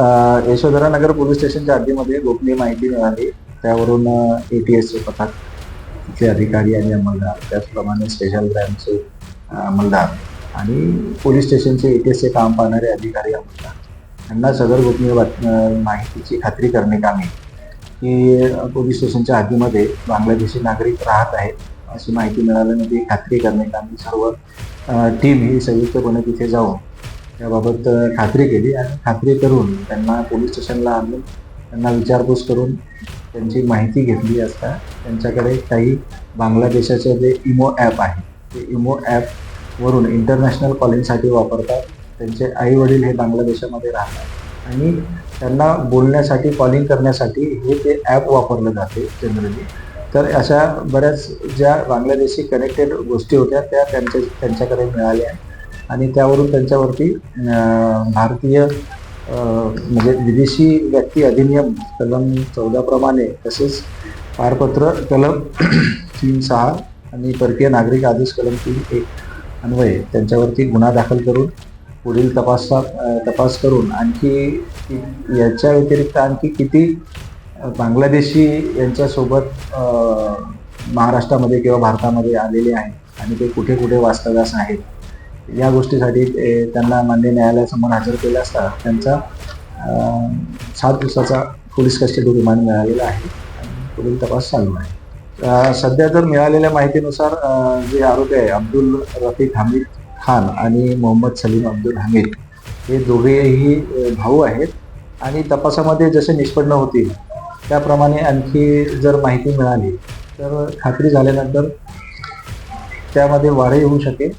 यशोधरा नगर police स्टेशनच्या हद्दीमध्ये गोपनीय माहिती मिळाली. त्यावरून ATSचे पथक, तिथले अधिकारी आणि अंमलदार, त्याचप्रमाणे स्पेशल ब्रँचचे अंमलदार आणि पोलीस स्टेशनचे ATSचे काम पाहणारे अधिकारी अंमलदार यांना सदर गोपनीय माहितीची खात्री करणे कामी की पोलीस स्टेशनच्या हद्दीमध्ये बांगलादेशी नागरिक राहत आहेत अशी माहिती मिळाल्याने ती खात्री करणे कामी सर्व टीम ही संयुक्तपणे तिथे जाऊन याबाबत खात्री केली आणि खात्री करून त्यांना पोलीस स्टेशनला आणून त्यांना विचारपूस करून त्यांची माहिती घेतली असता त्यांच्याकडे काही बांगलादेशाचे जे इमो ॲप आहे ते इमो ॲपवरून इंटरनॅशनल कॉलिंगसाठी वापरतात. त्यांचे आईवडील हे बांगलादेशामध्ये राहतात आणि त्यांना बोलण्यासाठी कॉलिंग करण्यासाठी हे ते ॲप वापरलं जाते जनरली. तर अशा बऱ्याच ज्या बांगलादेशी कनेक्टेड गोष्टी होत्या त्या त्यांच्याकडे मिळाल्या आणि त्यावरून त्यांच्यावरती भारतीय म्हणजे विदेशी व्यक्ती अधिनियम कलम 14 प्रमाणे तसेच पारपत्र कलम 3(6) आणि परकीय नागरिक आदेश कलम 3(1) अन्वये त्यांच्यावरती गुन्हा दाखल करून पुढील तपास करून आणखी याच्या व्यतिरिक्त आणखी किती बांगलादेशी यांच्यासोबत महाराष्ट्रामध्ये किंवा भारतामध्ये आलेले आहेत आणि ते कुठे कुठे वास्तव्यास आहेत या गोष्टीसाठी त्यांना मान्य न्यायालयासमोर हजर केलं असता त्यांचा 7 दिवसाचा पोलीस कस्टडी रिमांड मिळालेला आहे आणि पुढील तपास चालू आहे. सध्या जर मिळालेल्या माहितीनुसार जे आरोपी आहे अब्दुल रफीक हमीद खान आणि मोहम्मद सलीम अब्दुल हमीद हे दोघेही भाऊ आहेत आणि तपासामध्ये जसे निष्पन्न होतील त्याप्रमाणे आणखी जर माहिती मिळाली तर खात्री झाल्यानंतर त्यामध्ये वाढही होऊ शकेल